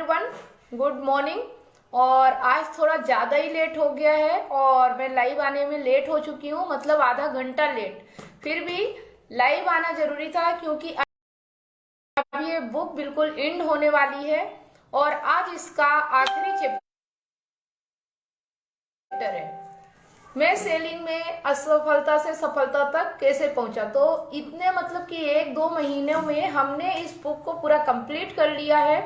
Everyone, good morning. और आज थोड़ा ज़्यादा ही लेट हो गया है और मैं लाइव आने में लेट हो चुकी हूँ, मतलब आधा घंटा लेट। फिर भी लाइव आना जरूरी था क्योंकि अब ये बुक बिल्कुल एंड होने वाली है और आज इसका आखिरी चैप्टर है। मैं सेलिंग में असफलता से सफलता तक कैसे पहुंचा। तो इतने मतलब कि 1-2 महीनों में हमने इस बुक को पूरा कंप्लीट कर लिया है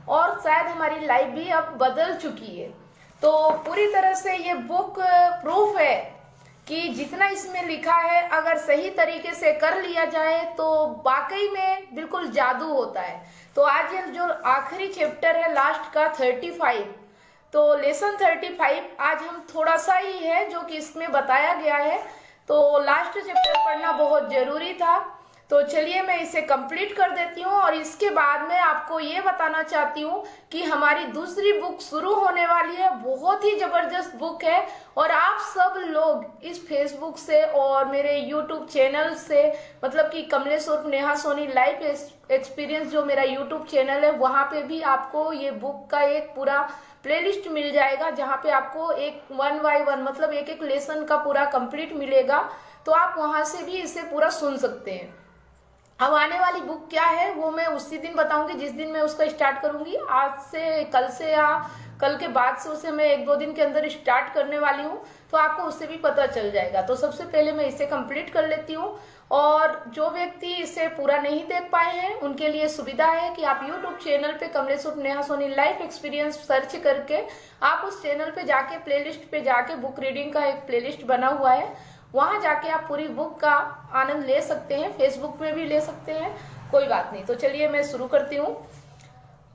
और शायद हमारी लाइफ भी अब बदल चुकी है। तो पूरी तरह से ये बुक प्रूफ है कि जितना इसमें लिखा है अगर सही तरीके से कर लिया जाए तो वाकई में बिल्कुल जादू होता है। तो आज ये जो आखिरी चैप्टर है लास्ट का 35, तो लेसन 35 आज हम थोड़ा सा ही है जो कि इसमें बताया गया है। तो लास्ट चैप्टर पढ़ना बहुत जरूरी था। तो चलिए मैं इसे कंप्लीट कर देती हूँ और इसके बाद मैं आपको ये बताना चाहती हूँ कि हमारी दूसरी बुक शुरू होने वाली है। बहुत ही जबरदस्त बुक है और आप सब लोग इस फेसबुक से और मेरे यूट्यूब चैनल से, मतलब कि कमलेश उर्फ नेहा सोनी लाइफ एक्सपीरियंस जो मेरा यूट्यूब चैनल है, वहां पे भी आपको ये बुक का एक पूरा प्लेलिस्ट मिल जाएगा जहाँ पे आपको एक 1 बाय 1 मतलब एक एक लेसन का पूरा कंप्लीट मिलेगा। तो आप वहां से भी इसे पूरा सुन सकते हैं। अब आने वाली बुक क्या है वो मैं उसी दिन बताऊंगी जिस दिन मैं उसका स्टार्ट करूंगी। आज से, कल से या कल के बाद से उसे मैं 1-2 दिन के अंदर स्टार्ट करने वाली हूँ, तो आपको उससे भी पता चल जाएगा। तो सबसे पहले मैं इसे कंप्लीट कर लेती हूँ और जो व्यक्ति इसे पूरा नहीं देख पाए हैं उनके लिए सुविधा है कि आप यूट्यूब चैनल पे कमलेश उर्फ Neha Soni life experience search करके आप उस चैनल पे जाके प्लेलिस्ट पे जाके बुक रीडिंग का एक प्लेलिस्ट बना हुआ है, वहां जाके आप पूरी बुक का आनंद ले सकते हैं। फेसबुक में भी ले सकते हैं, कोई बात नहीं। तो चलिए मैं शुरू करती हूँ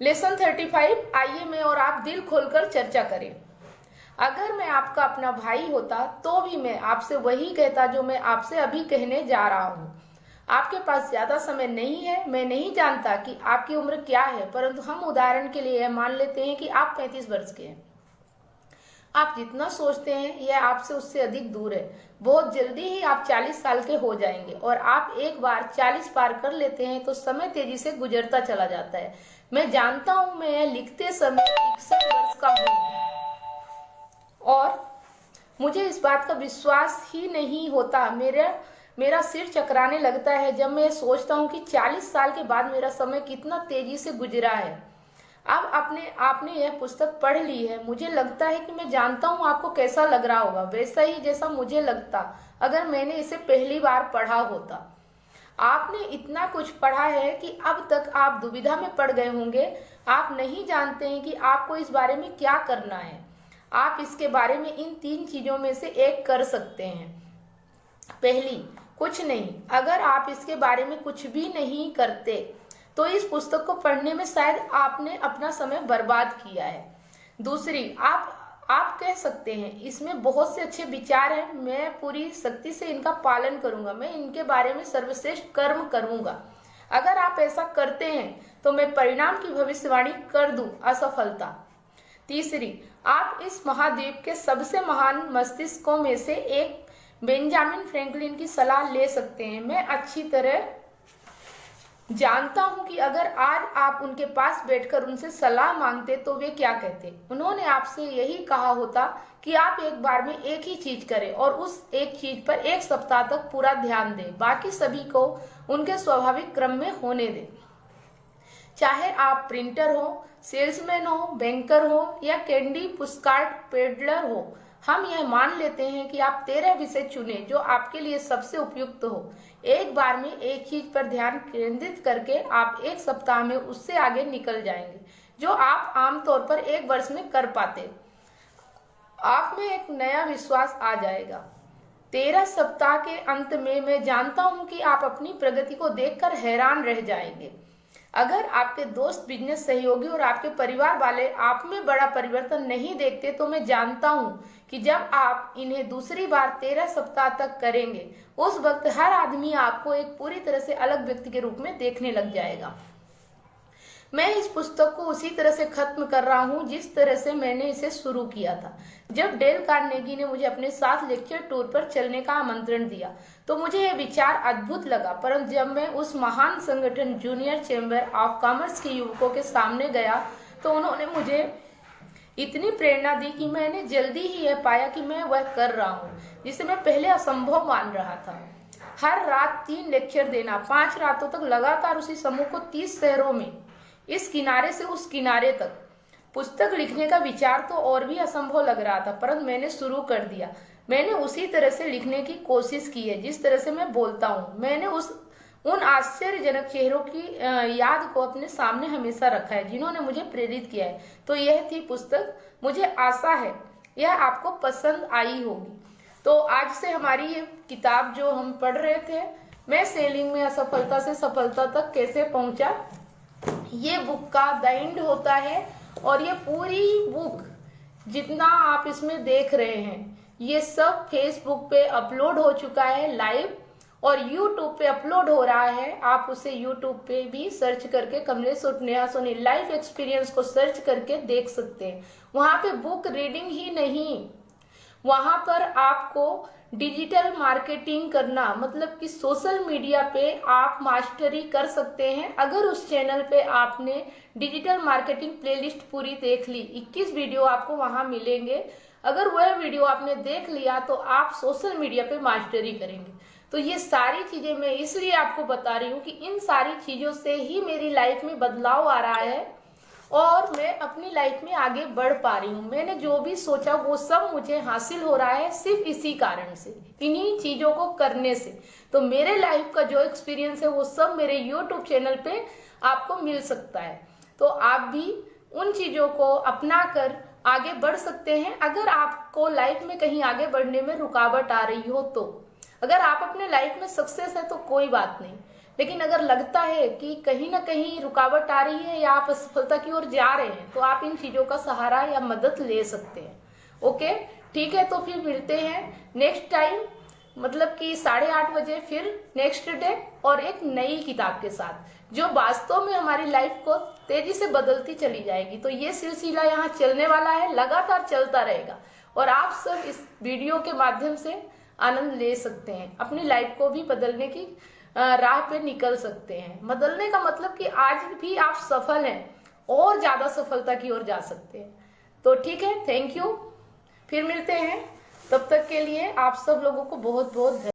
लेसन 35। आइए मैं और आप दिल खोलकर चर्चा करें। अगर मैं आपका अपना भाई होता तो भी मैं आपसे वही कहता जो मैं आपसे अभी कहने जा रहा हूँ। आपके पास ज्यादा समय नहीं है। मैं नहीं जानता कि आपकी उम्र क्या है, परंतु हम उदाहरण के लिए मान लेते हैं कि आप 35 वर्ष के हैं। आप जितना सोचते हैं यह आपसे उससे अधिक दूर है। बहुत जल्दी ही आप 40 साल के हो जाएंगे और आप एक बार 40 पार कर लेते हैं तो समय तेजी से गुजरता चला जाता है। मैं जानता हूं मैं यह लिखते समय 61 वर्ष का हूं और मुझे इस बात का विश्वास ही नहीं होता। मेरा सिर चकराने लगता है जब मैं सोचता हूँ कि 40 साल के बाद मेरा समय कितना तेजी से गुजरा है। अब आपने यह पुस्तक पढ़ ली है। मुझे लगता है कि मैं जानता हूँ आपको कैसा लग रहा होगा, वैसा ही जैसा मुझे लगता अगर मैंने इसे पहली बार पढ़ा होता। आपने इतना कुछ पढ़ा है कि अब तक आप दुविधा में पड़ गए होंगे। आप नहीं जानते हैं कि आपको इस बारे में क्या करना है। आप इसके बारे में इन 3 चीजों में से एक कर सकते हैं। पहली, कुछ नहीं। अगर आप इसके बारे में कुछ भी नहीं करते तो इस पुस्तक को पढ़ने में शायद आपने अपना समय बर्बाद किया है। दूसरी, आप कह सकते हैं इसमें बहुत से अच्छे विचार हैं, मैं पूरी शक्ति से इनका पालन करूंगा, मैं इनके बारे में सर्वश्रेष्ठ कर्म करूंगा। अगर आप ऐसा करते हैं तो मैं परिणाम की भविष्यवाणी कर दूं, असफलता। तीसरी, आप इस महाद्वीप के सबसे महान मस्तिष्कों में से एक बेंजामिन फ्रैंकलिन की सलाह ले सकते हैं। मैं अच्छी तरह जानता हूं कि अगर आज आप उनके पास बैठकर उनसे सलाह मांगते तो वे क्या कहते। उन्होंने आपसे यही कहा होता कि आप एक बार में एक ही चीज करें और उस एक चीज पर 1 सप्ताह तक पूरा ध्यान दें, बाकी सभी को उनके स्वाभाविक क्रम में होने दें। चाहे आप प्रिंटर हो, सेल्समैन हो, बैंकर हो या कैंडी पुस्कार्ट पेडलर हो, हम यह मान लेते हैं कि आप 13 विषय चुने जो आपके लिए सबसे उपयुक्त हो। एक बार में एक चीज पर ध्यान केंद्रित करके आप 1 सप्ताह में उससे आगे निकल जाएंगे जो आप आमतौर पर 1 वर्ष में कर पाते। आप में एक नया विश्वास आ जाएगा। 13 सप्ताह के अंत में मैं जानता हूं कि आप अपनी प्रगति को देखकर हैरान रह जाएंगे। अगर आपके दोस्त, बिजनेस सहयोगी और आपके परिवार वाले आप में बड़ा परिवर्तन नहीं देखते तो मैं जानता हूं कि जब आप इन्हें दूसरी बार 13 सप्ताह तक करेंगे उस वक्त हर आदमी आपको एक पूरी तरह से अलग व्यक्ति के रूप में देखने लग जाएगा। मैं इस पुस्तक को उसी तरह से खत्म कर रहा हूँ जिस तरह से मैंने इसे शुरू किया था। जब डेल कार्नेगी ने मुझे अपने साथ लेक्चर टूर पर चलने का आमंत्रण दिया तो मुझे यह विचार अद्भुत लगा, परंतु जब मैं उस महान संगठन जूनियर चैम्बर ऑफ कॉमर्स के युवकों के सामने गया तो उन्होंने मुझे इतनी प्रेरणा दी कि मैंने जल्दी ही यह पाया कि मैं वह कर रहा हूँ जिसे मैं पहले असंभव मान रहा था। हर रात 3 लेक्चर देना, 5 रातों तक लगातार उसी समूह को 30 शहरों में, इस किनारे से उस किनारे तक। पुस्तक लिखने का विचार तो और भी असंभव लग रहा था, परंतु मैंने शुरू कर दिया। मैंने उसी तरह से लिखने की कोशिश की है जिस तरह से मैं बोलता हूँ। मैंने उन आश्चर्यजनक चेहरों की याद को अपने सामने हमेशा रखा है जिन्होंने मुझे प्रेरित किया है। तो यह थी पुस्तक। मुझे आशा है यह आपको पसंद आई होगी। तो आज से हमारी ये किताब जो हम पढ़ रहे थे, मैं सेलिंग में असफलता से सफलता तक कैसे पहुंचा, ये बुक का द एंड होता है। और ये पूरी बुक जितना आप इसमें देख रहे हैं ये सब फेसबुक पे अपलोड हो चुका है लाइव, और यूट्यूब पे अपलोड हो रहा है। आप उसे यूट्यूब पे भी सर्च करके कमलेश उर्फ नेहा सोनी लाइफ एक्सपीरियंस को सर्च करके देख सकते हैं। वहां पे बुक रीडिंग ही नहीं, वहां पर आपको डिजिटल मार्केटिंग करना, मतलब कि सोशल मीडिया पे आप मास्टरी कर सकते हैं। अगर उस चैनल पे आपने डिजिटल मार्केटिंग प्लेलिस्ट पूरी देख ली, 21 वीडियो आपको वहां मिलेंगे। अगर वह वीडियो आपने देख लिया तो आप सोशल मीडिया पे मास्टरी करेंगे। तो ये सारी चीजें मैं इसलिए आपको बता रही हूँ कि इन सारी चीजों से ही मेरी लाइफ में बदलाव आ रहा है और मैं अपनी लाइफ में आगे बढ़ पा रही हूँ। मैंने जो भी सोचा वो सब मुझे हासिल हो रहा है सिर्फ इसी कारण से, इन्हीं चीजों को करने से। तो मेरे लाइफ का जो एक्सपीरियंस है वो सब मेरे यूट्यूब चैनल पे आपको मिल सकता है। तो आप भी उन चीजों को अपना कर आगे बढ़ सकते हैं। अगर आपको लाइफ में कहीं आगे बढ़ने में रुकावट आ रही हो तो, अगर आप अपने लाइफ में सक्सेस है तो कोई बात नहीं, लेकिन अगर लगता है कि कहीं ना कहीं रुकावट आ रही है या आप असफलता की ओर जा रहे हैं तो आप इन चीजों का सहारा या मदद ले सकते हैं। ओके, ठीक है। तो फिर मिलते हैं नेक्स्ट टाइम, मतलब कि 8:30 बजे फिर नेक्स्ट डे और एक नई किताब के साथ जो वास्तव में हमारी लाइफ को तेजी से बदलती चली जाएगी। तो ये सिलसिला यहाँ चलने वाला है, लगातार चलता रहेगा और आप सब इस वीडियो के माध्यम से आनंद ले सकते हैं, अपनी लाइफ को भी बदलने की राह पे निकल सकते हैं। बदलने का मतलब कि आज भी आप सफल हैं और ज्यादा सफलता की ओर जा सकते हैं। तो ठीक है, थैंक यू, फिर मिलते हैं। तब तक के लिए आप सब लोगों को बहुत बहुत